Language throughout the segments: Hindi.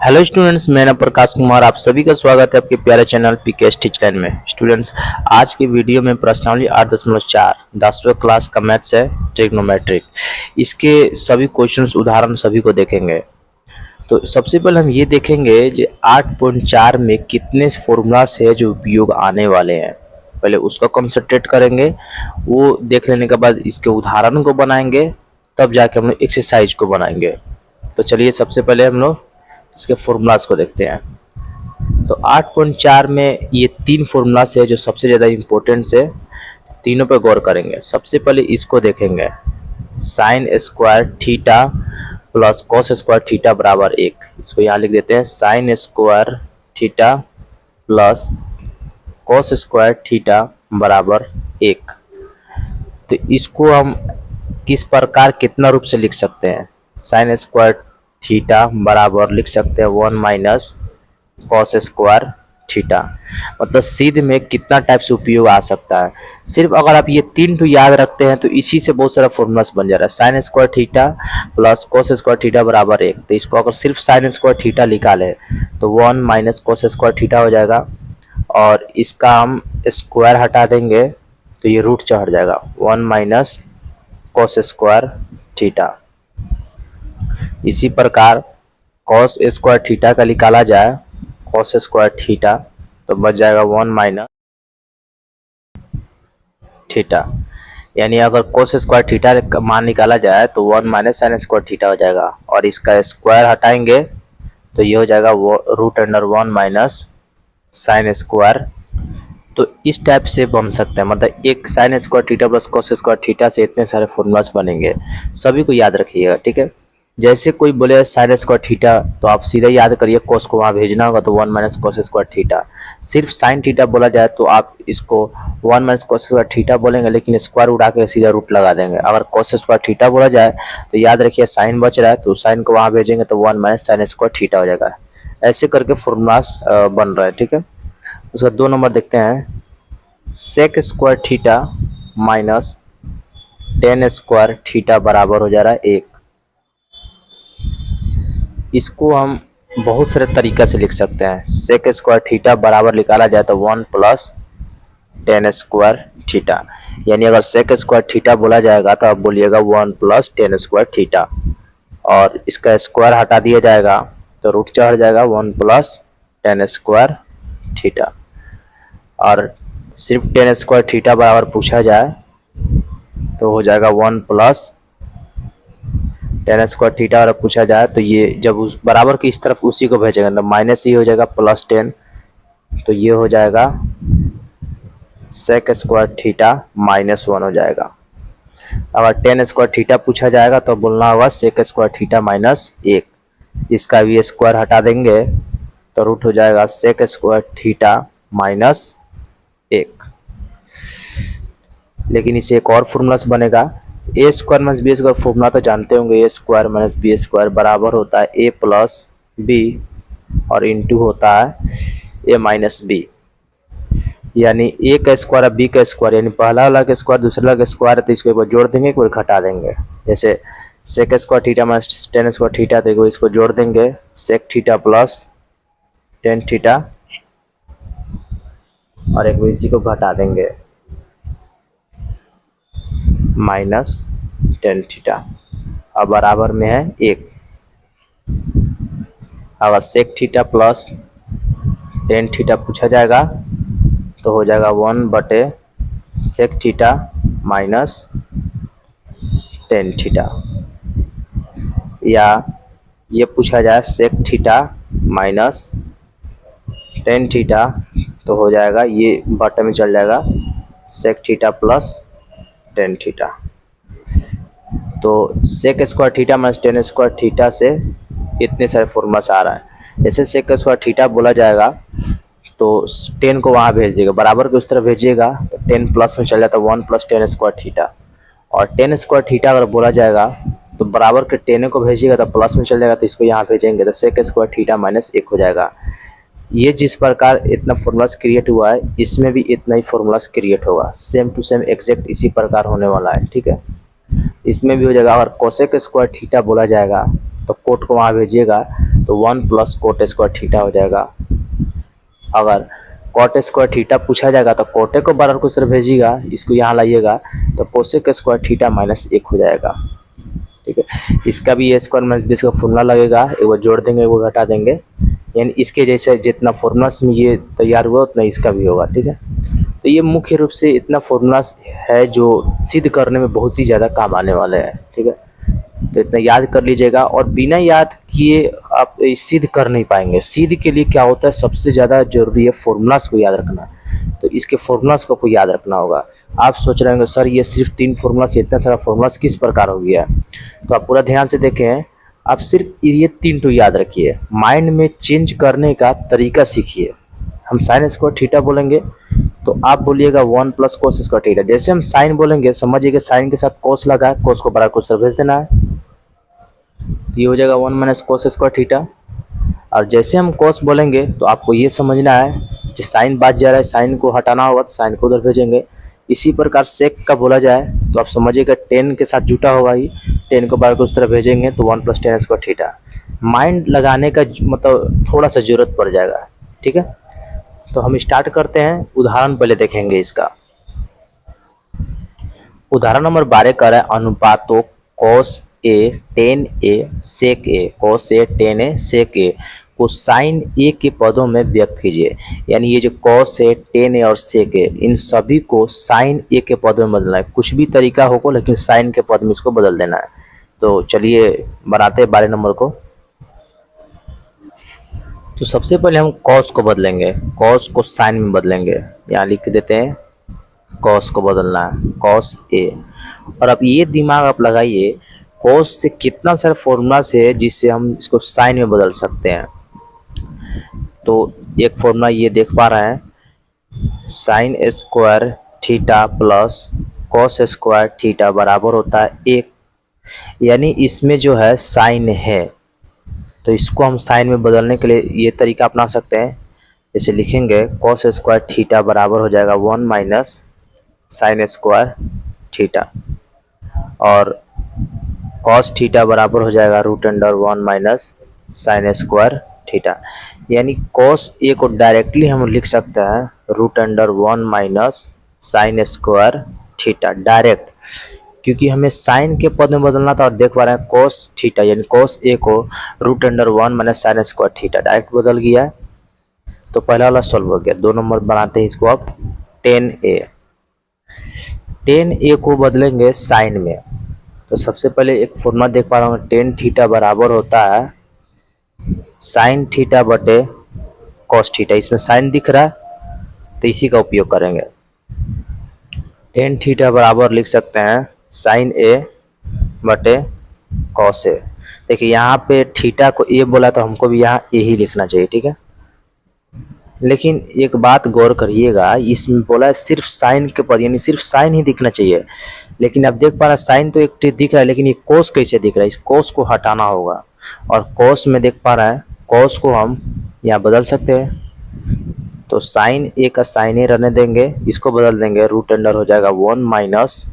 हेलो स्टूडेंट्स, मैं नाम प्रकाश कुमार। आप सभी का स्वागत है आपके प्यारे चैनल पीकेएस टीचर में। स्टूडेंट्स, आज की वीडियो में प्रश्नावली 8.4 10वीं क्लास का मैथ्स है, ट्रिग्नोमेट्रिक। इसके सभी क्वेश्चंस उदाहरण सभी को देखेंगे। तो सबसे पहले हम ये देखेंगे कि 8.4 में कितने फॉर्मूलास है जो उपयोग आने वाले हैं। पहले उसका कंसंट्रेट करेंगे, वो देख लेने के बाद इसके उदाहरण को बनाएंगे, तब जाके हम लोग एक्सरसाइज को बनाएंगे। तो चलिए सबसे पहले हम लोग इसके फॉर्मूलास को देखते हैं। तो 8.4 में ये तीन फॉर्मूलास है जो सबसे ज़्यादा इम्पोर्टेंट है, तीनों पे गौर करेंगे। सबसे पहले इसको देखेंगे, sign square theta plus cos square theta बराबर 1। इसको यहाँ लिख देते हैं, sign square theta plus cos square theta बराबर 1। तो इसको हम किस प्रकार कितना रूप से लिख सकते हैं? साइन स्क्वायर थीटा बराबर लिख सकते हैं 1 माइनस कॉस स्क्वायर थीटा। मतलब सीध में कितना टाइप से उपयोग आ सकता है। सिर्फ अगर आप ये तीन तो याद रखते हैं तो इसी से बहुत सारा फॉर्मूलास बन जा रहा है। Sign square theta plus cos square theta बराबर 1। तो इसको अगर सिर्फ साइन स्क्वायर थीटा निकाले तो 1 माइनस कॉस स्क्वायर थीटा हो जाएगा, और इसका हम स्क्वायर हटा देंगे तो ये रूट चढ़ जाएगा, 1 माइनस कॉस स्क्वायर थीटा। इसी प्रकार कॉस स्क्वायर थीटा का निकाला जाए, कॉस स्क्वायर थीटा, तो बच जाएगा 1 माइनस थीटा। यानी अगर कॉस स्क्वायर थीटा का मान निकाला जाए तो 1 माइनस साइन स्क्वायर थीटा हो जाएगा, और इसका स्क्वायर हटाएंगे तो ये हो जाएगा root under 1 minus sine square. तो इस टाइप से बन सकता है, मतलब एक sine square theta plus cos square theta से इतने सारे फॉर्मूलास बनेंगे। सभी को याद रखिएगा, ठीक है। जैसे कोई बोले साइन स्क्वायर थीटा तो आप सीधा याद करिए, कॉस को वहाँ भेजना होगा तो 1 माइनस कॉस स्क्वायर थीटा। सिर्फ साइन थीटा बोला जाए तो आप इसको 1 माइनस कॉस स्क्वायर थीटा बोलेंगे, लेकिन स्क्वायर उड़ा के सीधा रूट लगा देंगे। अगर कॉस स्क्वायर थीटा बोला जाए तो याद रखिए साइन बच रहा है तो साइन को वहाँ भेजेंगे तो 1 माइनस साइन स्क्वायर थीटा हो जाएगा। ऐसे करके फॉर्मूलास बन रहा है, ठीक है। उसका 2 नंबर देखते हैं, sec square theta minus tan square theta बराबर हो जा रहा है 1। इसको हम बहुत सारे तरीका से लिख सकते हैं। सेक स्क्वायर थीटा बराबर निकाला जाए तो 1 प्लस टेन स्क्वायर थीटा। यानी अगर सेक स्क्वायर थीटा बोला जाएगा तो आप बोलिएगा 1 प्लस टेन स्क्वायर थीटा, और इसका स्क्वायर हटा दिया जाएगा तो रूट चढ़ जाएगा 1 प्लस टेन स्क्वायर थीटा। और सिर्फ टेन स्क्वायर थीटा बराबर पूछा जाए तो हो जाएगा 1 प्लस टेन स्क्वायर थीटा, और पूछा जाए तो ये जब उस बराबर की इस तरफ उसी को भेजेगा तो माइनस ही हो जाएगा प्लस 10, तो ये हो जाएगा सेक स्क्वायर थीटा माइनस 1 हो जाएगा। अगर टेन स्क्वायर थीटा पूछा जाएगा तो बोलना होगा सेक स्क्वायर थीटा माइनस 1। इसका भी स्क्वायर हटा देंगे तो रूट हो जाएगा सेक स्क्वायर थीटा माइनस 1। लेकिन इसे एक और फॉर्मूला से बनेगा, A square minus B square. Formula तो जानते होंगे, A square minus B square बराबर होता है ए प्लस बी और इंटू होता है ए माइनस बी। यानी ए का स्क्वायर और बी का स्क्वायर, यानी पहला वाला का स्क्वायर दूसरा वाला का स्क्वायर है तो इसको एक बार जोड़ देंगे, एक बार घटा देंगे। जैसे sec square theta minus tan square theta, तो इसको जोड़ देंगे sec theta plus tan theta, और एक बार इसी को घटा देंगे माइनस टेन थीटा, अब बराबर में है 1। अगर sec theta plus tan theta पूछा जाएगा तो हो जाएगा 1 बटे sec theta minus tan theta. या ये पूछा जाए sec theta minus tan theta तो हो जाएगा, ये बटे में चल जाएगा sec theta plus tan theta. तो sec square theta minus tan square theta से इतने सारे फॉर्मूलास आ रहा है। जैसे सेक स्क्वायर थीटा बोला जाएगा तो 10 को वहाँ भेज देगा, बराबर के उस तरफ भेजिएगा तो 10 प्लस में चल जाता है 1 प्लस टेन स्क्वायर थीटा। और टेन स्क्वायर थीटा अगर बोला जाएगा तो बराबर के 10 को भेजिएगा तो प्लस में चल जाएगा, तो इसको यहाँ भेजेंगे तो सेक स्क्वायर थीटा माइनस 1 हो जाएगा। ये जिस प्रकार इतना फॉर्मूलास क्रिएट हुआ है, इसमें भी इतना ही फॉर्मूलास क्रिएट होगा, सेम टू सेम एग्जैक्ट इसी प्रकार होने वाला है, ठीक है। इसमें भी हो जाएगा। अगर कोसेक स्क्वायर थीटा बोला जाएगा तो कोट को वहाँ भेजिएगा तो 1 प्लस कोट स्क्वायर थीटा हो जाएगा। अगर कॉट स्क्वायर थीटा पूछा जाएगा तो कोटे को बराबर को सिर्फ भेजिएगा, इसको यहाँ लाइएगा तो कोसेक स्क्वायर थीटा माइनस 1 हो जाएगा। ठीक है, इसका भी ए स्क्वायर माइनस बी का फॉर्मूला लगेगा, एक बार जोड़ देंगे, वो घटा देंगे, यानी इसके जैसे जितना फॉर्मूलास में ये तैयार हुआ उतना इसका भी होगा। ठीक है, तो ये मुख्य रूप से इतना फॉर्मूलास है जो सिद्ध करने में बहुत ही ज़्यादा काम आने वाले हैं। ठीक है, तो इतना याद कर लीजिएगा, और बिना याद किए आप सिद्ध कर नहीं पाएंगे। सिद्ध के लिए क्या होता है, सबसे ज़्यादा जरूरी है फॉर्मूलास को याद रखना। तो इसके फॉर्मूलास को आपको याद रखना होगा। आप सोच रहे होंगे सर ये सिर्फ 3 फॉर्मूला से इतना सारा फॉर्मूलास किस प्रकार हो गया, तो आप पूरा ध्यान से देखें। आप सिर्फ ये 3 तो याद रखिए, माइंड में चेंज करने का तरीका सीखिए। हम साइन स्क्वायर थीटा बोलेंगे तो आप बोलिएगा 1 प्लस कोस स्क्वायर थीटा। जैसे हम साइन बोलेंगे समझिएगा साइन के साथ कोस लगा है, कोस को बराबर कोस भेज देना है, ये हो जाएगा 1 माइनस कोस स्क्वायर थीटा। और जैसे हम कोस बोलेंगे तो आपको ये समझना है कि साइन बात जा रहा है, साइन को हटाना होगा तो साइन को उधर भेजेंगे। इसी प्रकार सेक का बोला जाए तो आप समझिएगा 10 के साथ जुटा होगा ही, 10 को बार को उस तरह भेजेंगे तो 1 प्लस 10 स्क्वायर थीटा। माइंड लगाने का मतलब थोड़ा सा जरूरत पड़ जाएगा। ठीक है, तो हम स्टार्ट करते हैं, उदाहरण पहले देखेंगे इसका। उदाहरण नंबर 12 कर रहा है अनुपातों cos a tan a sec a, cos a tan a sec a को साइन ए के पदों में व्यक्त कीजिए। यानी ये जो cos है, tan है और sec है, इन सभी को साइन ए के पदों में बदलना है। कुछ भी तरीका होगा लेकिन साइन के पद में इसको बदल देना है। तो चलिए बनाते हैं 12 नंबर को। तो सबसे पहले हम cos को बदलेंगे, cos को साइन में बदलेंगे। यहाँ लिख देते हैं cos को बदलना है, cos a। और अब ये दिमाग आप लगाइए, cos से कितना सारा फॉर्मूला से है जिससे हम इसको साइन में बदल सकते हैं। तो एक फॉर्मूला ये देख पा रहे हैं, sign square theta plus cos square theta बराबर होता है 1। यानी इसमें जो है साइन है तो इसको हम साइन में बदलने के लिए ये तरीका अपना सकते हैं। जैसे लिखेंगे कॉस स्क्वायर थीटा बराबर हो जाएगा 1 माइनस साइन स्क्वायर थीटा, और कॉस थीटा बराबर हो जाएगा √1 माइनस साइन स्क्वायर थीटा। यानी कॉस ए को डायरेक्टली हम लिख सकते हैं √1 minus sine square theta direct, क्योंकि हमें साइन के पद में बदलना था। और देख पा रहे हैं कॉस थीटा यानी कॉस ए को √1 minus sine square theta direct बदल गया। तो पहला वाला सॉल्व हो गया। 2 नंबर बनाते हैं इसको अब। tan a को बदलेंगे साइन में। तो सबसे पहले एक फॉर्मूला देख पा रहा हूँ, tan थीटा बराबर होता है साइन थीटा बटे कॉस थीटा। इसमें साइन दिख रहा है तो इसी का उपयोग करेंगे। tan थीटा बराबर लिख सकते हैं साइन ए बटे कॉस ए। देखिए यहाँ पे थीटा को ए बोला तो हमको भी यहाँ ए ही लिखना चाहिए। ठीक है, लेकिन एक बात गौर करिएगा, इसमें बोला है सिर्फ साइन के पद, यानी सिर्फ साइन ही दिखना चाहिए। लेकिन अब देख पा रहा है साइन तो एक दिख रहा है, लेकिन ये कोस कैसे दिख रहा है, इस कोस को हटाना होगा। और कोस में देख पा रहा है कोस को हम यहाँ बदल सकते हैं। तो साइन ए का साइन ए रहने देंगे, इसको बदल देंगे, √अंडर हो जाएगा 1 माइनस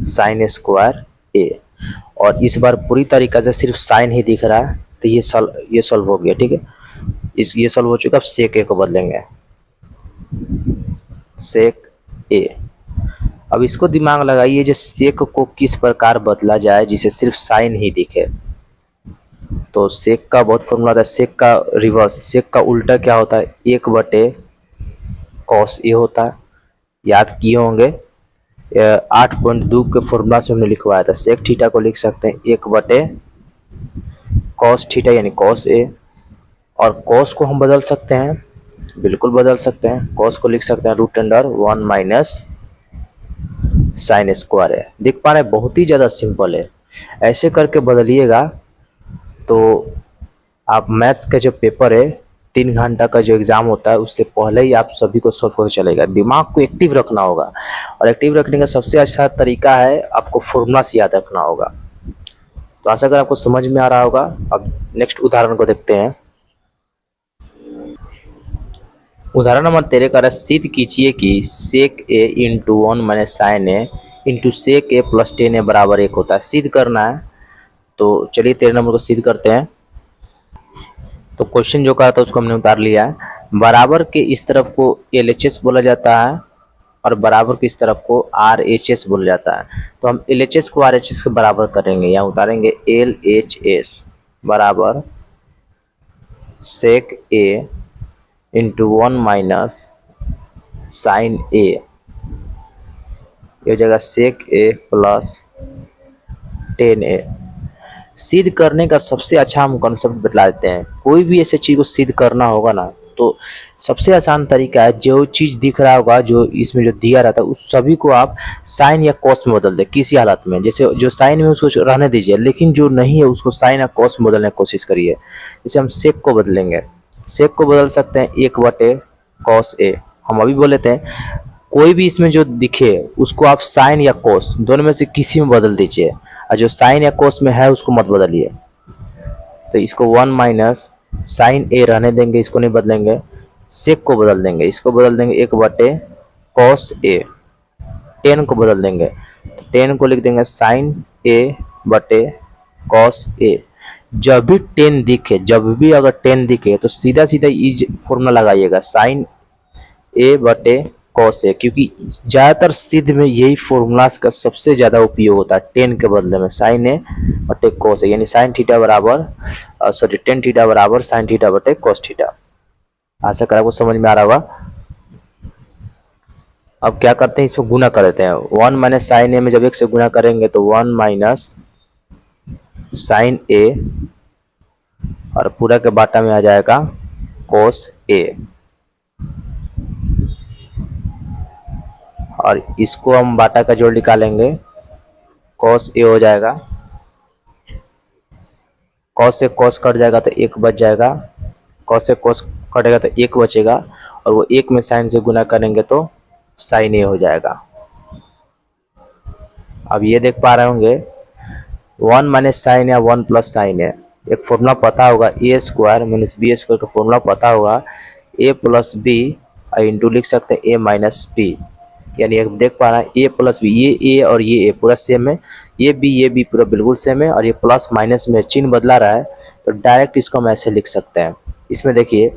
साइन स्क्वायर ए। और इस बार पूरी तरीका से सिर्फ साइन ही दिख रहा है तो ये सॉल्व हो गया। ठीक है, ये सॉल्व हो चुका। अब सेक ए को बदलेंगे, सेक ए। अब इसको दिमाग लगाइए जो सेक को किस प्रकार बदला जाए जिसे सिर्फ साइन ही दिखे। तो सेक का बहुत फॉर्मूला था, सेक का रिवर्स, सेक का उल्टा क्या होता है, 1 बटे कॉस ए होता है। याद किए होंगे 8.2 के फॉर्मूला से हमने लिखवाया था। सेक थीटा को लिख सकते हैं 1 बटे कॉस थीटा यानी कॉस ए। और कॉस को हम बदल सकते हैं, बिल्कुल बदल सकते हैं। कॉस को लिख सकते हैं √1 माइनस साइन स्क्वायर है। देख पा रहे हैं बहुत ही ज़्यादा सिंपल है। ऐसे करके बदलिएगा तो आप मैथ्स का जो पेपर है 3 घंटा का जो एग्ज़ाम होता है उससे पहले ही आप सभी को सॉल्व करके चलेगा। दिमाग को एक्टिव रखना होगा, और एक्टिव रखने का सबसे अच्छा तरीका है आपको फॉर्मूला से याद रखना होगा। तो आशा करें आपको समझ में आ रहा होगा। अब नेक्स्ट उदाहरण को देखते हैं। उदाहरण नंबर 13 का सिद्ध कीजिए कि सेक ए इंटू 1 माइनस साइन ए इंटू सेक ए प्लस tan ए बराबर 1 होता है। सिद्ध करना है। तो चलिए 13 नंबर को सिद्ध करते हैं। तो क्वेश्चन जो कहा था उसको हमने उतार लिया है। बराबर के इस तरफ को LHS बोला जाता है और बराबर की इस तरफ को RHS बोला जाता है। तो हम LHS को RHS के बराबर करेंगे, यहाँ उतारेंगे LHS बराबर sec A into 1 minus sine A, ये हो जाएगा sec A प्लस 10A। सिद्ध करने का सबसे अच्छा हम कॉन्सेप्ट बतला देते हैं। कोई भी ऐसे चीज़ को सिद्ध करना होगा ना तो सबसे आसान तरीका है, जो चीज़ दिख रहा होगा, जो इसमें जो दिया रहता है, उस सभी को आप साइन या कॉस में बदल दें किसी हालत में। जैसे जो साइन में उसको रहने दीजिए, लेकिन जो नहीं है उसको साइन या कॉस में बदलने की कोशिश करिए। जैसे हम सेक को बदलेंगे, सेक को बदल सकते हैं 1/cos A। हम अभी बोले थे कोई भी इसमें जो दिखे उसको आप साइन या कोस दोनों में से किसी में बदल दीजिए, और जो साइन या कोस में है उसको मत बदलिए। तो इसको 1 माइनस साइन A रहने देंगे, इसको नहीं बदलेंगे। सेक को बदल देंगे, इसको बदल देंगे 1/cos A। 10 को बदल देंगे, तो 10 को लिख देंगे साइन A/cos A। जब भी 10 दिखे, जब भी अगर 10 दिखे तो सीधा सीधा ये फॉर्मूला लगाइएगा साइन A/cos A, क्योंकि ज़्यादातर सिद्ध में यही फॉर्मूलास का सबसे ज़्यादा उपयोग होता है। 10 के बदले में साइन A/cos A, यानी साइन थीटा बराबर टेन थीटा बराबर साइन थीटा/cos थीटा। आशा करा आपको समझ में आ रहा होगा। अब क्या करते हैं, इसमें गुना कर देते हैं। 1 माइनस साइन A में जब 1 से गुना करेंगे तो 1 माइनस साइन A और पूरा के बाटा में आ जाएगा cos A, और इसको हम बाटा का जोड़ निकालेंगे, cos A हो जाएगा, cos से cos कट जाएगा तो 1 बच जाएगा, cos से cos कटेगा तो 1 बचेगा, और वो 1 में साइन से गुना करेंगे तो साइन A हो जाएगा। अब ये देख पा रहे होंगे 1 माइनस साइन या 1 प्लस साइन है, एक फॉर्मूला पता होगा A² माइनस B² का फॉर्मूला पता होगा, A प्लस बी इंटू लिख सकते हैं A माइनस बी। यानी देख पा रहे हैं A प्लस बी, ये A और ये A पूरा सेम है, ये B पूरा बिल्कुल सेम है, और ये प्लस माइनस में चिन्ह बदला रहा है, तो डायरेक्ट इसको हम ऐसे लिख सकते हैं। इसमें देखिए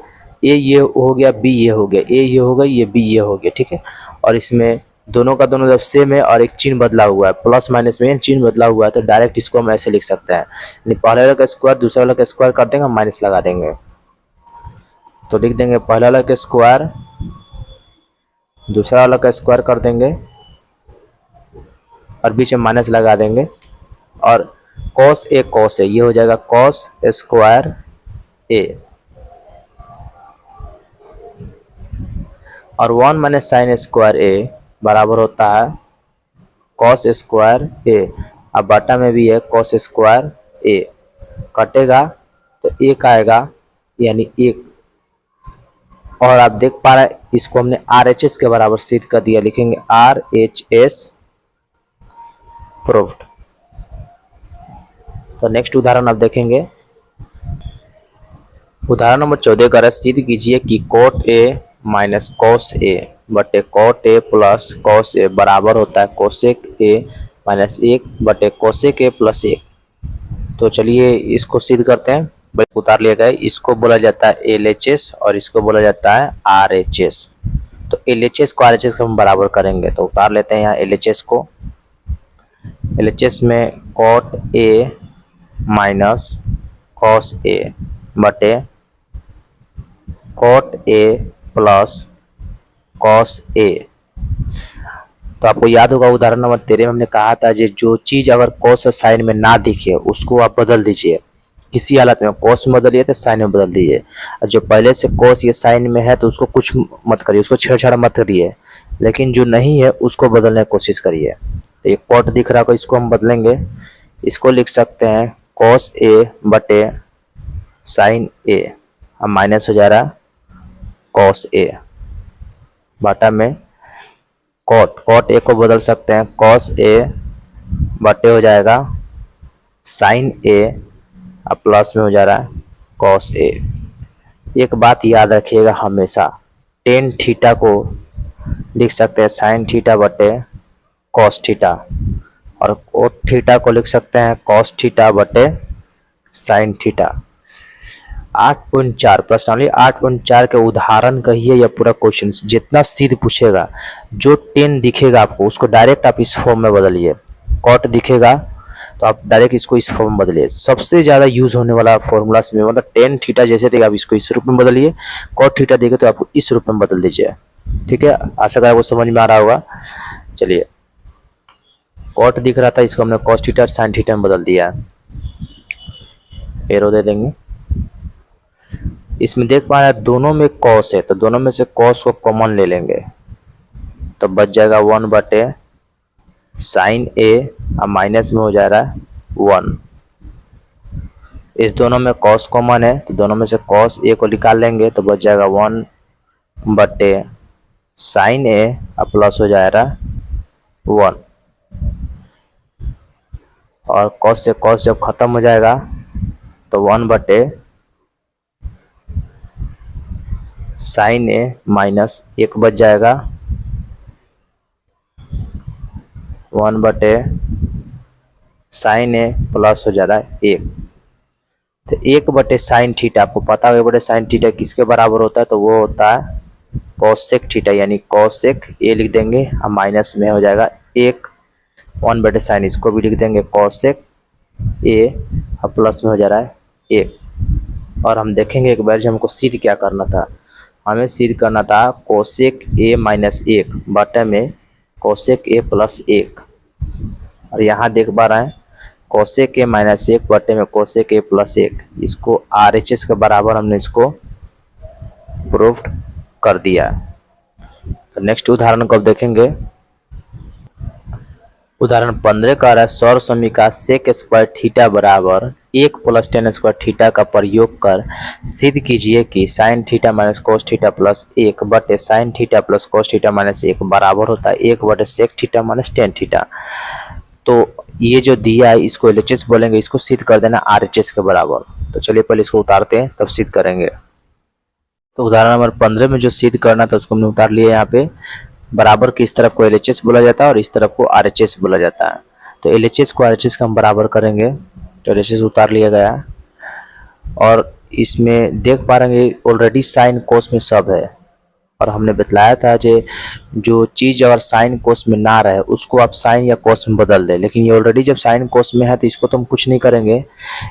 A ये हो गया, B ये हो गया, A ये हो गया, ये B ये हो गया, ठीक है। और इसमें दोनों का दोनों जब सेम है और एक चिन्ह बदला हुआ है, प्लस माइनस में चिन्ह बदला हुआ है, तो डायरेक्ट इसको हम ऐसे लिख सकते हैं। यानी पहले वाला का स्क्वायर दूसरे वाला का स्क्वायर कर देंगे, माइनस लगा देंगे, तो लिख देंगे पहले वाला का स्क्वायर दूसरा वाला का स्क्वायर कर देंगे और बीच में माइनस लगा देंगे, और cos A ये हो जाएगा cos स्क्वायर A, और 1 माइनस साइन स्क्वायर A बराबर होता है cos स्क्वायर A। अब बाटा में भी है cos स्क्वायर A, कटेगा तो 1 आएगा, यानी 1। और आप देख पा रहे हैं इसको हमने RHS के बराबर सिद्ध कर दिया, लिखेंगे RHS प्रूव्ड। तो नेक्स्ट उदाहरण आप देखेंगे, उदाहरण नंबर 14 का सिद्ध कीजिए कि cot A minus cos A बटे cot A plus cos A बराबर होता है cosec A minus 1 cosec A plus 1। तो चलिए इसको सिद्ध करते हैं। उतार लिया गया, इसको बोला जाता है LHS और इसको बोला जाता है RHS। तो LHS को RHS को हम बराबर करेंगे, तो उतार लेते हैं यहाँ LHS को। LHS में cot A minus cos A बटे cot A plus cos A। तो आपको याद होगा उदाहरण नंबर 13 में हमने कहा था जो चीज़ अगर cos और साइन में ना दिखे उसको आप बदल दीजिए, किसी हालत में cos में बदलिए तो साइन में बदल दीजिए। और जो पहले से cos या साइन में है तो उसको कुछ मत करिए, उसको छेड़छाड़ मत करिए, लेकिन जो नहीं है उसको बदलने की कोशिश करिए। तो ये cot दिख रहा है, इसको हम बदलेंगे, इसको लिख सकते हैं cos A बटे साइन A, अब माइनस हो जा रहा है cos A बाटा में cot A को बदल सकते हैं, cos A बटे हो जाएगा साइन A, अब प्लस में हो जा रहा है cos A। एक बात याद रखिएगा हमेशा, टेन थीटा को लिख सकते हैं साइन थीटा बटे cos थीटा, और cot थीटा को लिख सकते हैं cos थीटा बटे साइन थीटा। 8.4 प्रश्नावली 8.4 के उदाहरण कहिए या पूरा क्वेश्चन जितना सीध पूछेगा, जो 10 दिखेगा आपको उसको डायरेक्ट आप इस फॉर्म में बदलिए। कॉट दिखेगा तो आप डायरेक्ट इसको इस फॉर्म में बदलिए। सबसे ज्यादा यूज होने वाला फॉर्मूला में मतलब टेन थीटा जैसे देगा आप इसको इस रूप में बदलिए, कॉट थीटा देगा तो आपको इस रूप में बदल दीजिए। ठीक है, आशा करा आपको समझ में आ रहा होगा। चलिए, कॉट दिख रहा था इसको हमने कॉस थीटा साइन थीटा में बदल दिया। एरो दे देंगे। इसमें देख पा रहे हैं दोनों में कॉस है तो दोनों में से कॉस को कॉमन ले लेंगे तो बच जाएगा 1/, साइन ए और माइनस में हो जा रहा है 1। इस दोनों में कॉस कॉमन है तो दोनों में से कॉस ए को निकाल लेंगे तो बच जाएगा 1/, साइन ए और प्लस हो जाएगा 1। और कॉस से कॉस जब खत्म हो जाएगा तो 1/, साइन ए माइनस 1 बच जाएगा, 1/, साइन ए प्लस हो जा रहा है 1। तो 1/, साइन थीटा आपको पता है 1/, साइन थीटा किसके बराबर होता है तो वो होता है कोसेक थीटा, यानी कोसेक ए लिख देंगे और माइनस में हो जाएगा 1, 1/, साइन इसको भी लिख देंगे कोसेक ए और प्लस में हो जा रहा है 1। और हम देखेंगे एक बार जब हमको सिद्ध क्या करना था, हमें सिद्ध करना था कोसेक ए माइनस 1 बटे में कोसेक ए प्लस 1। और यहाँ देख पा रहे हैं कोसेक ए माइनस 1 बटे में कोसेक ए प्लस 1, इसको RHS के बराबर हमने इसको प्रूफ कर दिया। तो नेक्स्ट उदाहरण को अब देखेंगे। उदाहरण 15 कह रहा है सौर समीका सेक स्क्वायर थीटा बराबर 1 + tan स्क्वायर थीटा का प्रयोग कर सिद्ध कीजिए कि sine theta minus cos theta plus 1 बटे sine theta plus cos theta minus 1 बराबर होता है 1/, sec theta minus tan theta. तो ये जो दिया है इसको LHS बोलेंगे, इसको सिद्ध कर देना RHS के बराबर। तो चलिए पहले इसको उतारते हैं तब सिद्ध करेंगे। तो उदाहरण नंबर 15 में जो सिद्ध करना था उसको हमने उतार लिया। यहाँ पे बराबर की इस तरफ को LHS बोला जाता है और इस तरफ को RHS बोला जाता है। तो LHS को RHS का हम बराबर करेंगे तो LHS उतार लिया गया। और इसमें देख पा रहे हैं ऑलरेडी साइन कोस में सब है और हमने बतलाया था जो चीज़ अगर साइन कोस में ना रहे उसको आप साइन या कोस में बदल दें, लेकिन ये ऑलरेडी जब साइन कोस में है तो इसको तो हम कुछ नहीं करेंगे,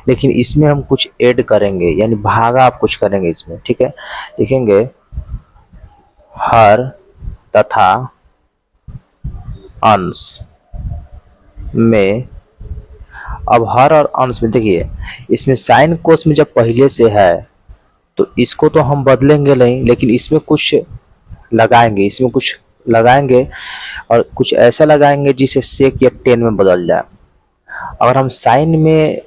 लेकिन इसमें हम कुछ ऐड करेंगे यानी भागा आप कुछ करेंगे इसमें। ठीक है, लिखेंगे हर तथा अंश में। अब हर और अंश में देखिए इसमें साइन कोस में जब पहले से है तो इसको तो हम बदलेंगे नहीं, लेकिन इसमें कुछ लगाएंगे, इसमें कुछ लगाएंगे और कुछ ऐसा लगाएंगे जिसे सेक या टेन में बदल जाए। अगर हम साइन में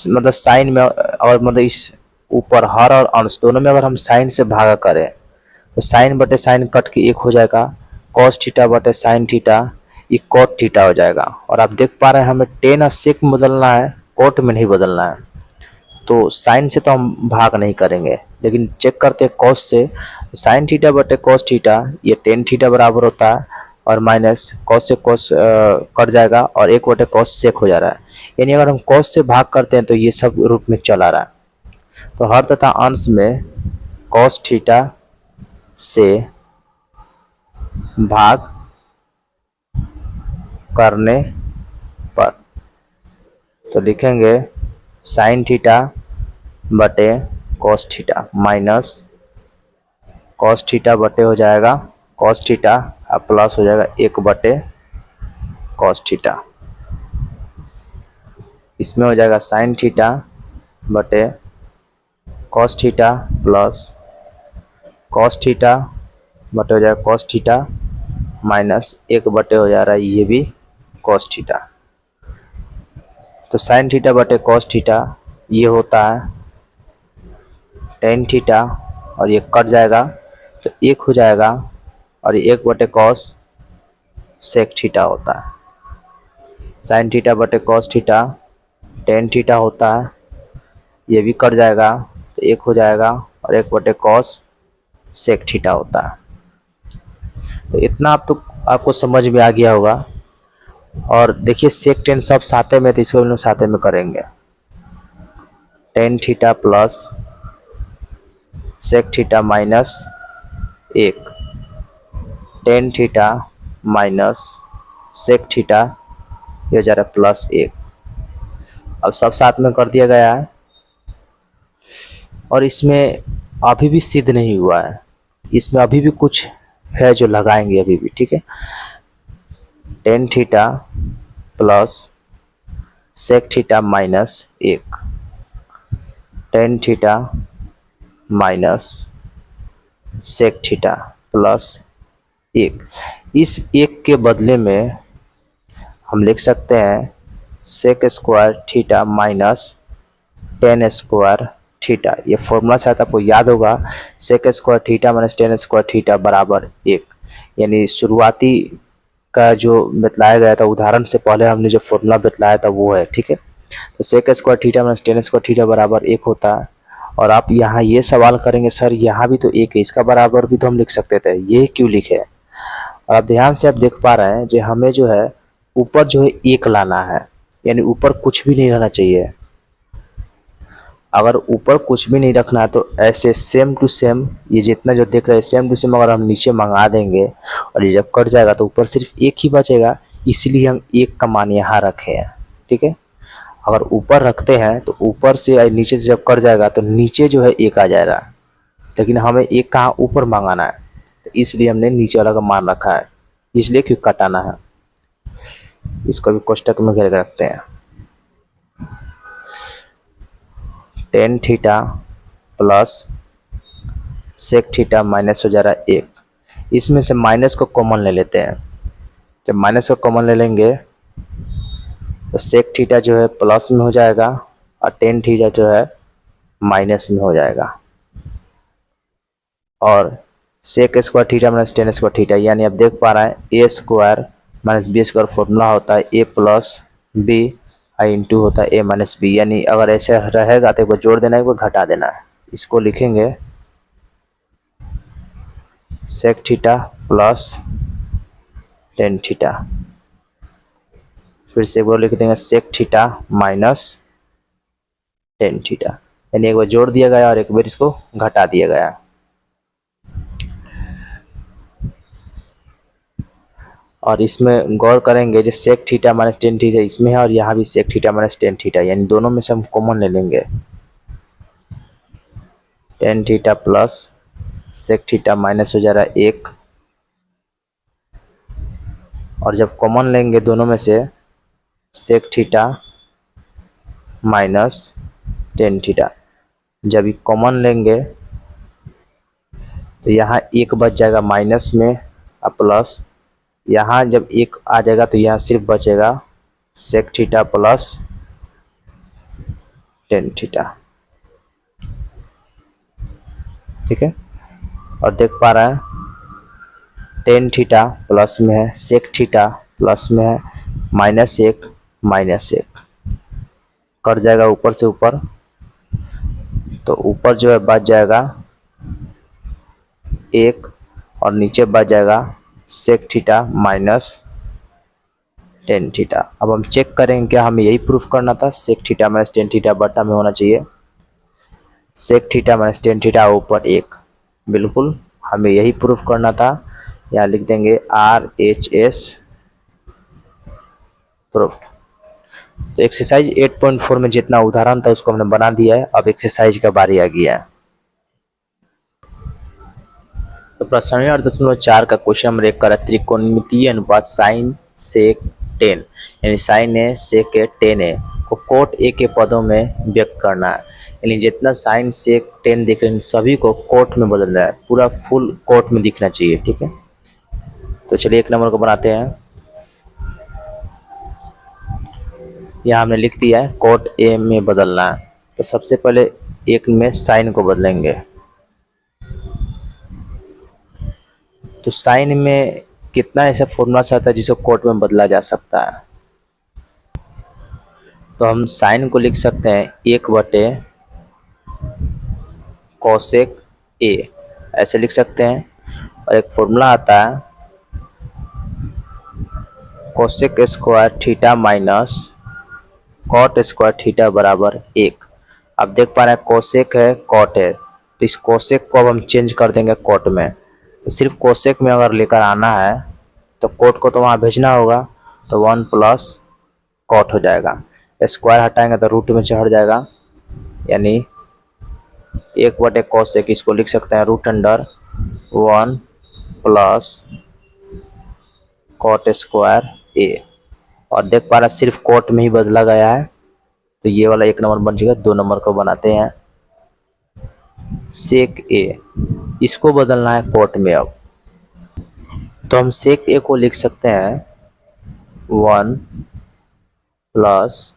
मतलब साइन में और मतलब इस ऊपर हर और अंश दोनों में अगर हम साइन से भागा करें तो साइन बटे साइन कट के 1 हो जाएगा, कॉस थीटा बटे साइन थीटा ये कॉट थीटा हो जाएगा। और आप देख पा रहे हैं हमें टेन और सेक में बदलना है, कॉट में नहीं बदलना है। तो साइन से तो हम भाग नहीं करेंगे, लेकिन चेक करते हैं कॉस से। साइन थीटा बटे कॉस थीटा ये टेन थीटा बराबर होता है और माइनस कॉस से कॉस कट जाएगा और 1/, कॉस सेक हो जा रहा है। यानी अगर हम कॉस से भाग करते हैं तो ये सब रूप में चला रहा है। तो हर तथा अंश में कॉस थीटा से भाग करने पर तो लिखेंगे साइन थीटा बटे cos theta minus cos theta बटे हो जाएगा कॉस थीटा और प्लस हो जाएगा 1/, कॉस थीटा। इसमें हो जाएगा साइन थीटा बटे cos theta plus cos theta बटे हो जाएगा कॉस थीटा माइनस 1/, हो जा रहा है ये भी कॉस थीटा। तो साइन थीटा बटे कॉस थीटा ये होता है टेन थीटा और ये कट जाएगा तो 1 हो जाएगा और ये 1/, कॉस सेक थीटा होता है। साइन थीटा बटे कॉस थीटा टेन थीटा होता है, ये भी कट जाएगा तो 1 हो जाएगा और 1/, कॉस सेक थीटा होता है। तो इतना आपको समझ में आ गया होगा। और देखिए सेक टेन सब साथे में तो इसको हम लोग साथे में करेंगे। Tan theta plus sec theta minus 1, tan theta minus sec theta, ये हो जा रहा है प्लस 1। अब सब साथ में कर दिया गया है और इसमें अभी भी सिद्ध नहीं हुआ है, इसमें अभी भी कुछ है जो लगाएंगे अभी भी, ठीक है। Tan theta plus sec theta minus 1, tan theta minus sec theta plus 1। इस 1 के बदले में हम लिख सकते हैं sec square theta minus tan square theta. ये फॉर्मूला शायद आपको याद होगा, sec square theta minus tan square theta बराबर 1। यानी शुरुआती का जो बतलाया गया था उदाहरण से पहले हमने जो फॉर्मूला बतलाया था वो है, ठीक है। तो sec square theta minus tan square theta बराबर 1 होता है। और आप यहाँ ये सवाल करेंगे सर यहाँ भी तो 1 है, इसका बराबर भी तो हम लिख सकते थे, ये क्यों लिखे। और आप ध्यान से आप देख पा रहे हैं जो हमें जो है ऊपर जो है 1 लाना है, यानी ऊपर कुछ भी नहीं रहना चाहिए। अगर ऊपर कुछ भी नहीं रखना है तो ऐसे सेम टू सेम ये जितना जो देख रहे हैं सेम टू सेम अगर हम नीचे मंगा देंगे और ये जब कट जाएगा तो ऊपर सिर्फ 1 ही बचेगा, इसलिए हम 1 का मान यहाँ रखे हैं, ठीक है। अगर ऊपर रखते हैं तो ऊपर से नीचे से जब कट जाएगा तो नीचे जो है 1 आ जाएगा, लेकिन हमें 1 कहाँ ऊपर मंगाना है, तो इसलिए हमने नीचे वाला का मान रखा है, इसलिए क्यों कटाना है। इसको भी कोष्टक में घेर के रखते हैं। Tan theta plus sec theta minus हो जा रहा है 1। इसमें से माइनस को कॉमन ले लेते हैं। जब माइनस को कॉमन ले लेंगे तो सेक थीटा जो है प्लस में हो जाएगा और टेन थीटा जो है माइनस में हो जाएगा। और sec square theta minus tan square theta, यानी आप देख पा रहे हैं A square minus B square formula होता है ए प्लस बी आई इंटू होता है ए माइनस बी। यानी अगर ऐसे रहेगा तो एक बार जोड़ देना है, एक बार घटा देना है। इसको लिखेंगे sec theta plus tan theta, फिर से एक बार लिख देंगे sec theta minus tan theta, यानी एक बार जोड़ दिया गया और एक बार इसको घटा दिया गया। और इसमें गौर करेंगे जो sec theta minus tan theta इसमें है और यहाँ भी sec theta minus tan theta, यानी दोनों में से हम कॉमन ले लेंगे। Tan theta plus sec theta minus हो जा रहा है 1, और जब कॉमन लेंगे दोनों में से sec theta minus tan theta, जब ये कॉमन लेंगे तो यहाँ 1 बच जाएगा माइनस में और प्लस, यहाँ जब 1 आ जाएगा तो यहाँ सिर्फ बचेगा sec theta plus tan theta, ठीक है। और देख पा रहे हैं टेन थीटा प्लस में है, सेक थीटा प्लस में है, माइनस 1 कट जाएगा ऊपर से ऊपर, तो ऊपर जो है बच जाएगा 1 और नीचे बच जाएगा sec theta minus tan theta. अब हम चेक करेंगे क्या हमें यही प्रूफ करना था, sec theta minus tan theta बटा में होना चाहिए sec theta minus tan theta ऊपर 1, बिल्कुल हमें यही प्रूफ करना था। यहाँ लिख देंगे RHS प्रूफ। तो एक्सरसाइज 8.4 में जितना उदाहरण था उसको हमने बना दिया है। अब एक्सरसाइज का बारी आ गया है। तो प्रश्न 8.4 का क्वेश्चन नंबर 1 का त्रिकोणमितीय अनुपात साइन सेक टेन, यानी साइन ए सेक ए टेन ए को कोट ए के पदों में व्यक्त करना है। यानी जितना साइन सेक टेन दिख रहे हैं सभी को कोट में बदलना है, पूरा फुल कोट में दिखना चाहिए, ठीक है। तो चलिए 1 नंबर को बनाते हैं। यहाँ हमने लिख दिया है कोट ए में बदलना है। तो सबसे पहले 1 में साइन को बदलेंगे। तो साइन में कितना ऐसा फॉर्मूला आता है जिसको कोट में बदला जा सकता है। तो हम साइन को लिख सकते हैं 1 बटे कोसेक ए, ऐसे लिख सकते हैं। और एक फॉर्मूला आता है cosec square theta minus cot square theta बराबर 1। अब देख पा रहे हैं कोसेक है कॉट है, तो इस कोसेक को अब हम चेंज कर देंगे कोट में। तो सिर्फ कोसेक में अगर लेकर आना है तो कोट को तो वहाँ भेजना होगा, तो 1 प्लस कॉट हो जाएगा। स्क्वायर हटाएंगे तो रूट में चढ़ जाएगा, यानी 1/cos1। इसको लिख सकते हैं root under 1 plus cot square A. और देख पा रहा सिर्फ कोट में ही बदला गया है, तो ये वाला 1 नंबर बन जाएगा। 2 नंबर को बनाते हैं सेक ए, इसको बदलना है कोट में। अब तो हम सेक ए को लिख सकते हैं 1 प्लस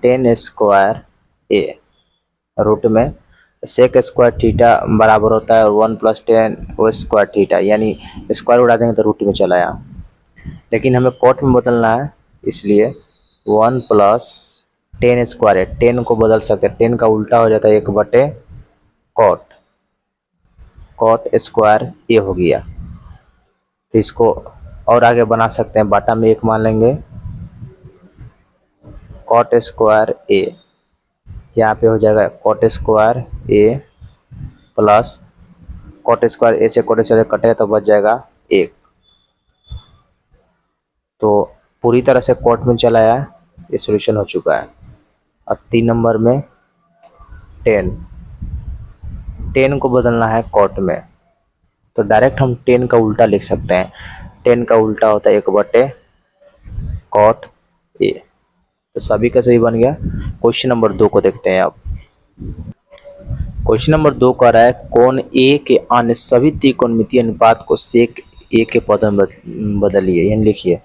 10 स्क्वायर ए, रूट में सेक स्क्वायर थीटा बराबर होता है 1 प्लस 10 वो स्क्वायर थीटा, यानी स्क्वायर उड़ा देंगे तो रूट में चला आया। लेकिन हमें कोट में बदलना है, इसलिए 1 प्लस 10 स्क्वायर है। 10 को बदल सकते हैं, 10 का उल्टा हो जाता है 1/कॉट, कॉट स्क्वायर ए हो गया। तो इसको और आगे बना सकते हैं, बाटा में 1 मान लेंगे, कॉट स्क्वायर ए, यहाँ पे हो जाएगा कॉट स्क्वायर ए प्लस कॉट स्क्वायर ए से कॉट स्क्वायर कटेगा तो बच जाएगा 1। तो पूरी तरह से कोट में चला आया, ये सॉल्यूशन हो चुका है। अब 3 नंबर में 10 को बदलना है कोट में, तो डायरेक्ट हम 10 का उल्टा लिख सकते हैं। 10 का उल्टा होता है 1/कॉट ए। तो सभी का सही बन गया। क्वेश्चन नंबर 2 को देखते हैं। अब क्वेश्चन नंबर 2 कह रहा है कोण ए के अन्य सभी त्रिकोणमितीय अनुपात को सेक ए के पद में बदलिए, यानी लिखिए।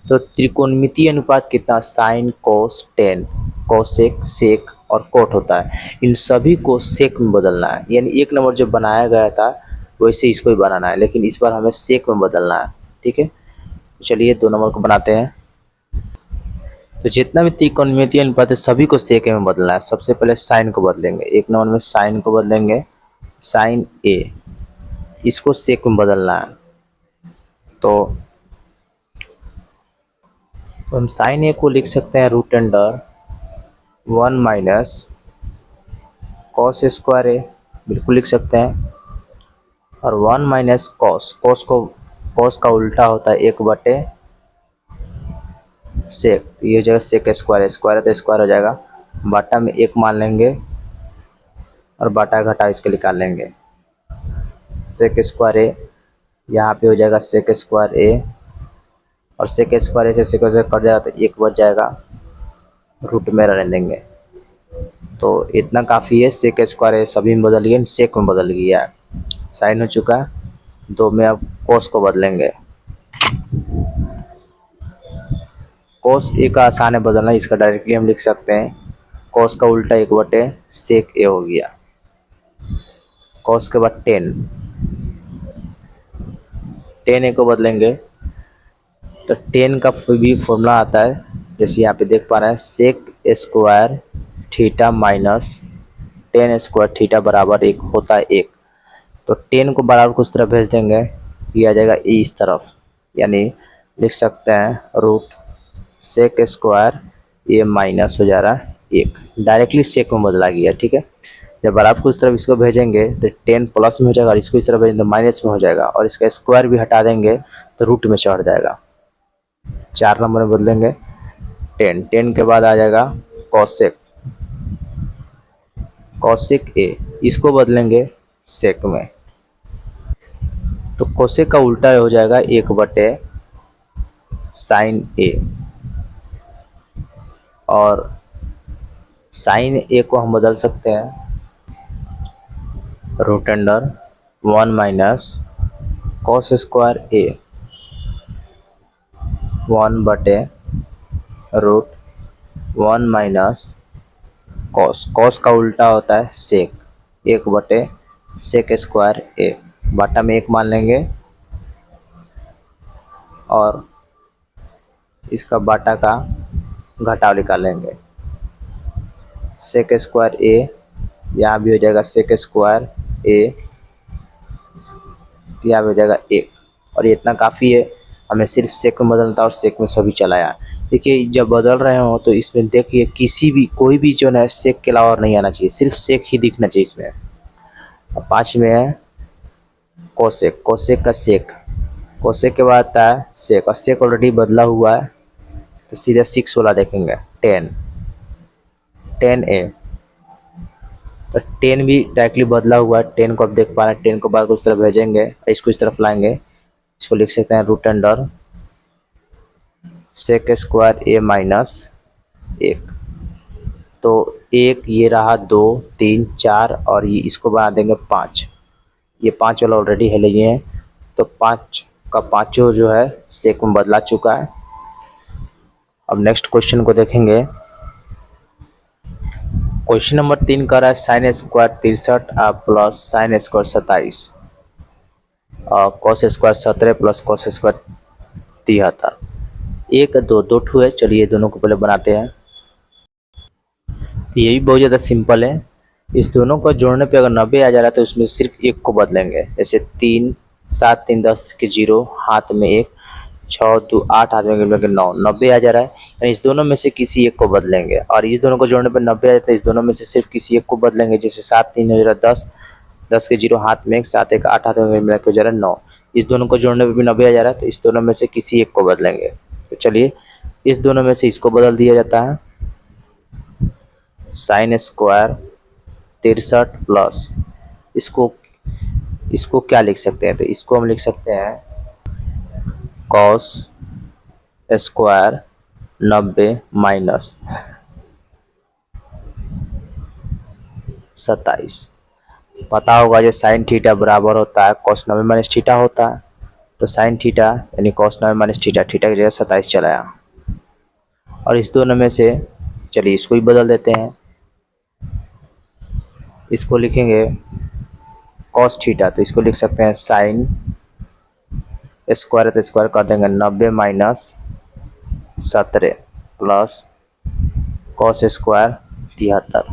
तो त्रिकोणमितीय अनुपात कितना, sine cos tan, cosec sec और कोट होता है। इन सभी को सेक में बदलना है, यानी 1 नंबर जो बनाया गया था वैसे इसको ही बनाना है, लेकिन इस बार हमें सेक में बदलना है। ठीक है, तो चलिए 2 नंबर को बनाते हैं। तो जितना भी त्रिकोणमितीय अनुपात है सभी को सेक में बदलना है। सबसे पहले साइन को बदलेंगे, 1 नंबर में साइन को बदलेंगे, साइन ए, इसको सेक में बदलना है। तो हम साइन ए को लिख सकते हैं root under 1 minus cos square A, बिल्कुल लिख सकते हैं। और 1 माइनस कॉस, कॉस का उल्टा होता है 1/सेक, ये जगह सेक स्क्वायर, स्क्वायर है तो स्क्वायर हो जाएगा। बाटा में 1 मान लेंगे और बाटा घटा इसके निकाल लेंगे। सेक स्क्वायर ए, यहाँ पे हो जाएगा सेक स्क्वायर ए, और सेक स्क्वायर ए से सेक स्क्वायर कट जाएगा तो 1 बच जाएगा, रूट में रहने देंगे। तो इतना काफ़ी है। सेक स्क्वायर ए सभी में बदल गया, सेक में बदल गया है। साइन हो चुका है। 2 में अब कोस को बदलेंगे। कोस ए का आसान है बदलना, इसका डायरेक्टली हम लिख सकते हैं कोस का उल्टा 1/सेक ए हो गया। कोस के बाद 10 ए को बदलेंगे, तो 10 का भी फॉर्मूला आता है, जैसे यहाँ पे देख पा रहे हैं, sec square theta minus 10 square theta बराबर 1 होता है 1। तो 10 को बराबर को उस तरफ भेज देंगे, ये आ जाएगा ए इस तरफ, यानी लिख सकते हैं रूट सेक स्क्वायर ये माइनस हो जा रहा है 1, डायरेक्टली सेक में बदला गया। ठीक है, जब बराबर को उस तरफ इसको भेजेंगे तो 10 प्लस में हो जाएगा, और इसको इस तरफ भेजेंगे तो माइनस में हो जाएगा, और इसका स्क्वायर भी हटा देंगे तो रूट में चढ़ जाएगा। 4 नंबर में बदलेंगे 10 के बाद आ जाएगा कॉसेक, कॉसेक ए, इसको बदलेंगे सेक में, तो कोसेक का उल्टा हो जाएगा 1/साइन ए। और साइन ए को हम बदल सकते हैं root under 1 minus cos square A 1/रूट 1 माइनस कॉस, कॉस का उल्टा होता है सेक, 1/सेक स्क्वायर ए। बाटा में 1 मान लेंगे और इसका बाटा का घटाव निकाल लेंगे। सेक स्क्वायर ए, यहाँ भी हो जाएगा सेक स्क्वायर ए, यहाँ भी हो जाएगा 1, और ये इतना काफ़ी है। हमें सिर्फ सेक में बदलता और सेक में सभी चलाया। देखिए जब बदल रहे हो तो इसमें देखिए किसी भी कोई भी जो है सेक के अलावा और नहीं आना चाहिए, सिर्फ सेक ही दिखना चाहिए इसमें। अब 5 में है कोसेक, कोसेक का सेक, कोसेक के बाद आता है सेक, और सेक ऑलरेडी बदला हुआ है तो सीधे 6 वाला देखेंगे 10, 10a। तो 10 भी डायरेक्टली बदला हुआ है, 10 को आप देख पा रहे हैं, 10 को बार को उस तरफ भेजेंगे, इसको इस तरफ लाएंगे, इसको लिख सकते हैं root under sec square a minus 1। तो 1 ये रहा, 2 3 4 और ये इसको बना देंगे 5, ये 5 वाला ऑलरेडी है लिए, तो 5 का पाँचों जो है सेक में बदला चुका है। अब नेक्स्ट क्वेश्चन को देखेंगे। क्वेश्चन नंबर 3 कर रहा है sine square 63 plus sine square 27 और cos square 17 plus cos square 73। 1 2 दो ठू है, चलिए दोनों को पहले बनाते हैं। तो ये भी बहुत ज़्यादा सिंपल है, इस दोनों को जोड़ने पे अगर 90 आ जा रहा है तो उसमें सिर्फ एक को बदलेंगे, जैसे 3 7 3 10 के 0 हाथ में 1, 6 2 8 हाथ में 9, 90 आ जा रहा है, यानी इस दोनों में से किसी एक को बदलेंगे। और इस दोनों को जोड़ने पर 90 आ जाता है, इस दोनों में से सिर्फ किसी एक को बदलेंगे, जैसे 7 3 हो जा रहा 10, 10 के 0 हाथ में 1, 7 1 8 हाथ में मिला के हो जा रहा 9। इस दोनों को जोड़ने पर भी 90 आ जा रहा है, तो इस दोनों में से किसी एक को बदलेंगे। तो चलिए इस दोनों में से इसको बदल दिया जाता है, साइन स्क्वायर 63 प्लस इसको क्या लिख सकते हैं, तो इसको हम लिख सकते हैं कॉस स्क्वायर 90 माइनस 27। पता होगा ये साइन थीटा बराबर होता है कॉस 90 माइनस थीटा होता है, तो साइन थीटा यानी कॉस 90 माइनस थीटा, थीटा की जगह 27 चलाया। और इस दोनों में से चलिए इसको ही बदल देते हैं, इसको लिखेंगे कॉस थीटा, तो इसको लिख सकते हैं साइन स्क्वायर, तो स्क्वायर कर देंगे 90 minus 17 plus cos square 73,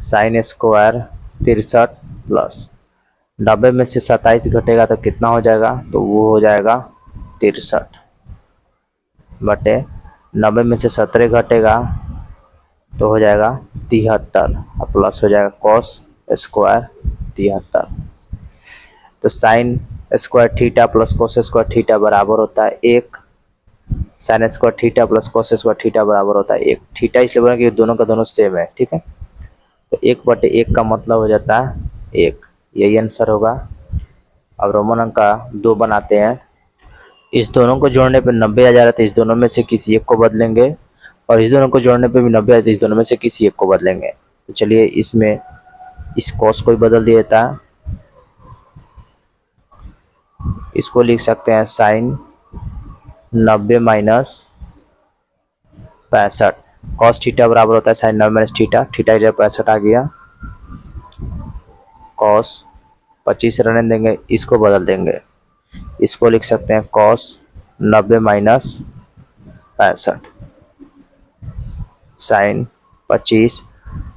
sine square 63 plus 90 में से 27 घटेगा तो कितना हो जाएगा, तो वो हो जाएगा 63 बटे 90 में से 17 घटेगा तो हो जाएगा 73 और प्लस हो जाएगा कॉस स्क्वायर 73। तो sign square theta plus cos square theta बराबर होता है 1, sign square theta plus cos square theta बराबर होता है 1। थीटा इसलिए बोला कि दोनों का दोनों सेम है, ठीक है। तो 1/1 का मतलब हो जाता है 1, यही आंसर होगा। अब रोमन अंक का 2 बनाते हैं। इस दोनों को जोड़ने पे 90 आ जा रहा है, तो इस दोनों में से किसी एक को बदलेंगे, और इस दोनों को जोड़ने पे भी 90 आए तो इस दोनों में से किसी एक को बदलेंगे। तो चलिए इसमें इस कॉस को ही बदल दिया जाता है, इसको लिख सकते हैं साइन 90 माइनस 65, कॉस थीटा बराबर होता है साइन 90 माइनस थीटा, थीटा की जगह 65 आ गया, कॉस 25 रहने देंगे, इसको बदल देंगे, इसको लिख सकते हैं कॉस 90 माइनस 65 साइन 25,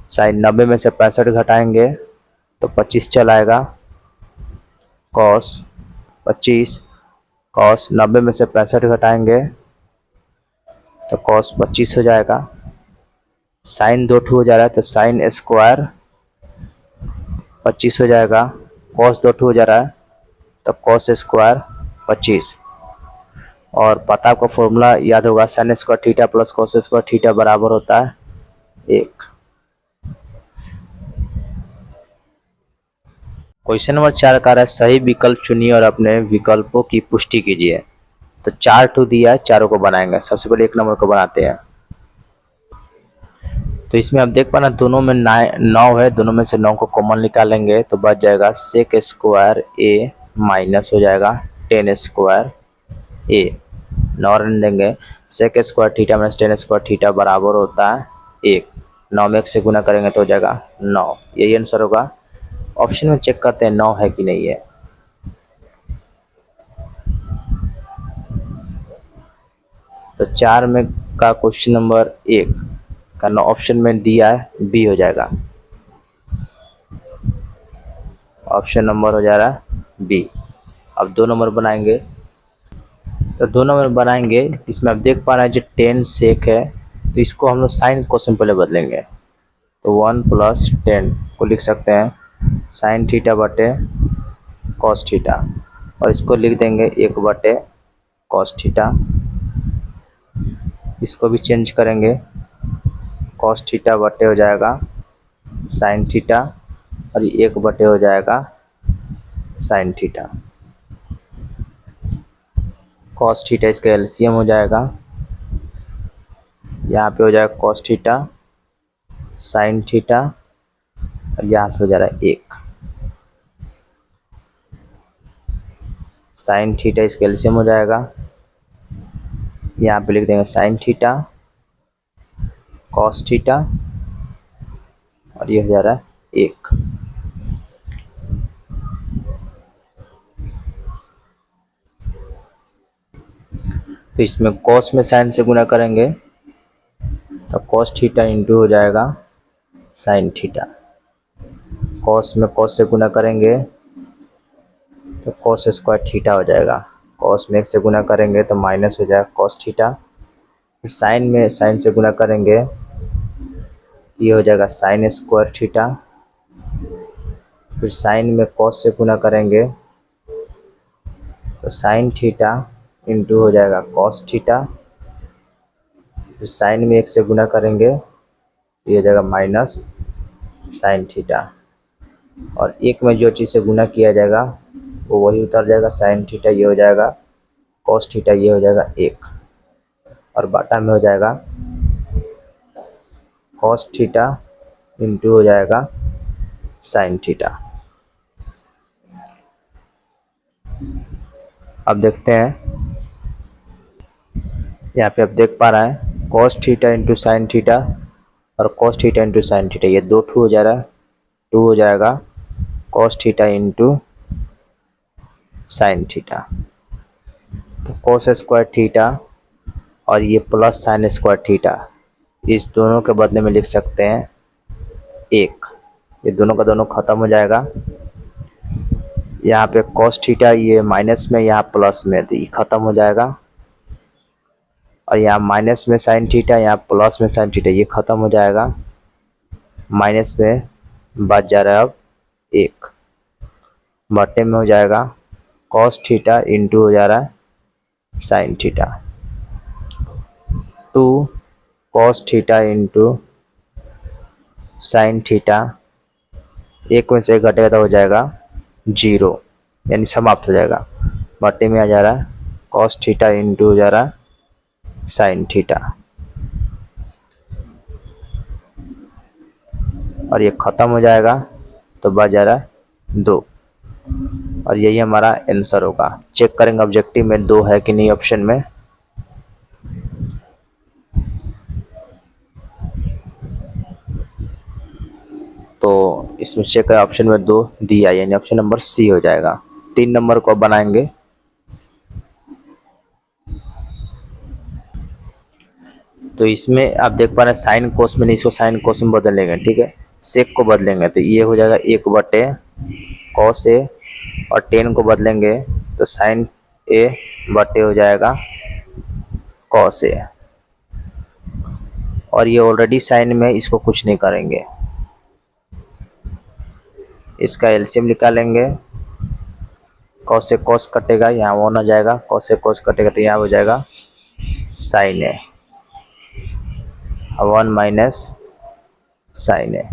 साइन 90 में से 65 घटाएंगे तो 25 चलाएगा, कॉस 25, कॉस 90 में से 65 घटाएंगे तो कॉस 25 हो जाएगा, साइन 2 हो जा रहा है तो साइन स्क्वायर 25 हो जाएगा, कॉस 2 हो जा रहा है तो कॉस स्क्वायर 25। और पता आपको फॉर्मूला याद होगा, sign square theta plus cos square theta बराबर होता है 1। क्वेश्चन नंबर 4 का है सही विकल्प चुनिए और अपने विकल्पों की पुष्टि कीजिए। तो 4 ठो दिया है, चारों को बनाएंगे। सबसे पहले 1 नंबर को बनाते हैं। तो इसमें आप देख पाना दोनों में 9 है, दोनों में से 9 को कॉमन निकालेंगे तो बच जाएगा सेक स्क्वायर ए माइनस हो जाएगा 10 स्क्वायर ए, 9 रहने देंगे, sec square theta minus 10 square theta बराबर होता है 1, 9 में 1 से गुना करेंगे तो हो जाएगा 9, यही आंसर होगा। ऑप्शन में चेक करते हैं 9 है कि नहीं है। तो 4 में का क्वेश्चन नंबर 1 का ऑप्शन में दिया है बी हो जाएगा, ऑप्शन नंबर हो जा रहा है बी। अब 2 नंबर बनाएंगे। तो दोनों में बनाएंगे। इसमें आप देख पा रहे हैं जो टेन सेक है, तो इसको हम लोग साइन क्वेश्चन पहले बदलेंगे। तो 1 + 10 को लिख सकते हैं साइन थीटा बटे कॉस थीटा, और इसको लिख देंगे 1 बटे कॉस थीटा। इसको भी चेंज करेंगे, कॉस थीटा बटे हो जाएगा साइन थीटा, और ये 1 बटे हो जाएगा साइन थीटा। कॉस थीटा इसका एलसीएम हो जाएगा, यहाँ पे हो जाएगा कॉस थीटा साइन थीटा, और यहाँ पे हो जा रहा है 1 साइन थीटा, इसका एलसीएम हो जाएगा। यहाँ पे लिख देंगे साइन थीटा कॉस थीटा, और ये हो जा रहा है 1। तो इसमें कॉस में साइन से गुना करेंगे तो कॉस थीटा इंटू हो जाएगा साइन थीटा। कॉस में कॉस से गुना करेंगे तो कॉस स्क्वायर थीटा हो जाएगा। कॉस में 1 से गुना करेंगे तो माइनस हो जाएगा कॉस थीटा। फिर साइन में साइन से गुना करेंगे, ये हो जाएगा साइन स्क्वायर थीटा। फिर साइन में कॉस से गुना करेंगे तो साइन थीटा इंटू हो जाएगा कॉस थीटा। फिर साइन में 1 से गुना करेंगे, ये हो जाएगा माइनस साइन थीटा। और 1 में जो चीज़ से गुना किया जाएगा वो वही उतर जाएगा, साइन थीटा ये हो जाएगा, कॉस थीटा ये हो जाएगा 1, और बाटा में हो जाएगा कॉस थीटा इंटू हो जाएगा साइन थीटा। अब देखते हैं, यहाँ पे आप देख पा रहे हैं cos theta into sine theta और cos theta into sine theta, ये 2 हो जा रहा है। 2 हो जाएगा cos theta into sine theta. तो कॉस स्क्वायर थीटा और ये प्लस साइन स्क्वायर थीटा, इस दोनों के बदले में लिख सकते हैं 1। ये दोनों का दोनों खत्म हो जाएगा। यहाँ पे कॉस थीटा ये माइनस में, यहाँ प्लस में, तो ये खत्म हो जाएगा। और यहाँ माइनस में साइन थीटा, यहाँ प्लस में साइन थीटा, ये खत्म हो जाएगा। माइनस में बच जा रहा है अब 1, बटे में हो जाएगा कॉस थीटा इंटू हो जा रहा है sine theta. 2 cos theta into sine theta, 1 में से 1 घटेगा तो हो जाएगा 0, यानी समाप्त हो जाएगा। बटे में आ जा रहा है कॉस थीटा इंटू हो जा रहा है साइन थीटा, और ये ख़त्म हो जाएगा तो बच जा रहा है 2, और यही हमारा आंसर होगा। चेक करेंगे ऑब्जेक्टिव में 2 है कि नहीं ऑप्शन में। तो इसमें चेक करें, ऑप्शन में 2 दिया, यानी ऑप्शन नंबर सी हो जाएगा। 3 नंबर को बनाएंगे। तो इसमें आप देख पा रहे हैं साइन कोस में, नहीं इसको साइन कोस में बदल लेंगे, ठीक है। सेक को बदलेंगे तो ये हो जाएगा 1 बटे कॉस ए, और 10 को बदलेंगे तो साइन ए बटे हो जाएगा कॉस ए। और ये ऑलरेडी साइन में, इसको कुछ नहीं करेंगे, इसका एलसीएम निकालेंगे। कॉस से कॉस कटेगा, यहाँ 1 आ जाएगा, कॉस से कॉस कटेगा तो यहाँ हो जाएगा साइन ए, 1 माइनस साइन ए।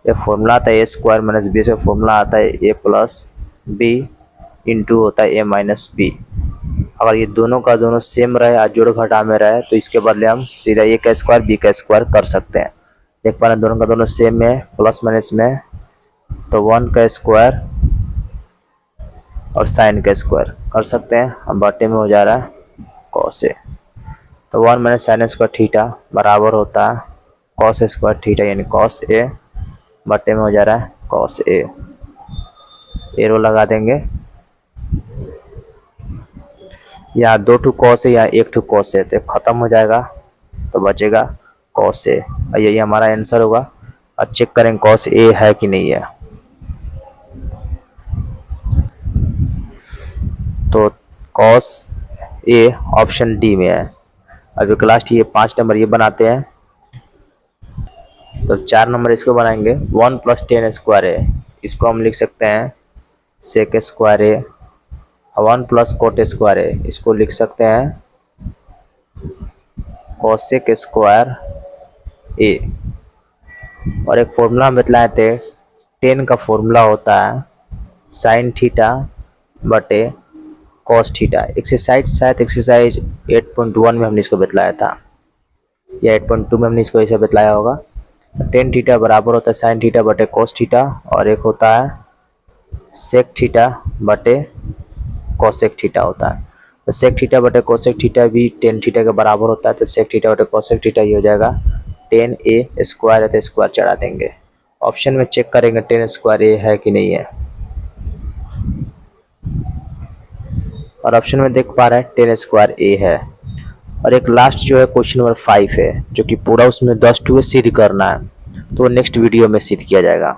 ये फॉर्मूला आता है ए स्क्वायर माइनस बी, से फॉर्मूला आता है ए प्लस बी इंटू होता है ए माइनस बी। अगर ये दोनों का दोनों सेम रहे, जोड़ घटा में रहे, तो इसके बदले हम सीधा ए का स्क्वायर बी का स्क्वायर कर सकते हैं। देख पा रहे हैं दोनों का दोनों सेम है, प्लस माइनस में, तो 1 का स्क्वायर और साइन का स्क्वायर कर सकते हैं। हम बटे में हो जा रहा है कॉस ए, तो 1 माइनस साइन स्क्वायर थीटा बराबर होता है कॉस स्क्वायर थीटा, यानी कॉस ए, बटे में हो जा रहा है कॉस ए। एरो लगा देंगे, यहाँ 2 कॉस है, यहाँ 1 कॉस है, तो खत्म हो जाएगा तो बचेगा कॉस ए, और यही हमारा आंसर होगा। और चेक करें कॉस ए है कि नहीं है। तो कॉस ए ऑप्शन डी में है। अब एक लास्ट ये 5 नंबर ये बनाते हैं, तो 4 नंबर इसको बनाएंगे। 1 + 10 स्क्वायर है, इसको हम लिख सकते हैं सेक स्क्वायर ए। 1 + कोट स्क्वायर है, इसको लिख सकते हैं कोसेक स्क्वायर ए। और एक फॉर्मूला हम बतलाए थे, 10 का फॉर्मूला होता है साइन थीटा बटे कॉस थीटा। एक्सरसाइज 8.1 में हमने इसको बतलाया था, या 8.2 में हमने इसको ऐसे बतलाया होगा। तो 10 थीटा बराबर होता है साइन थीटा बटे कॉस थीटा, और एक होता है सेक थीटा बटे कोसेक थीटा होता है। तो सेक थीटा बटे कोसेक थीटा भी 10 थीटा के बराबर होता है, तो सेक थीटा बटे कोसेक थीटा ये हो जाएगा 10a स्क्वायर है, तो स्क्वायर चढ़ा देंगे। ऑप्शन में चेक करेंगे 10 स्क्वायर ए है कि नहीं है, और ऑप्शन में देख पा रहे हैं 10 स्क्वायर ए है। और एक लास्ट जो है क्वेश्चन नंबर 5 है, जो कि पूरा उसमें 10 टू सिद्ध करना है, तो नेक्स्ट वीडियो में सिद्ध किया जाएगा।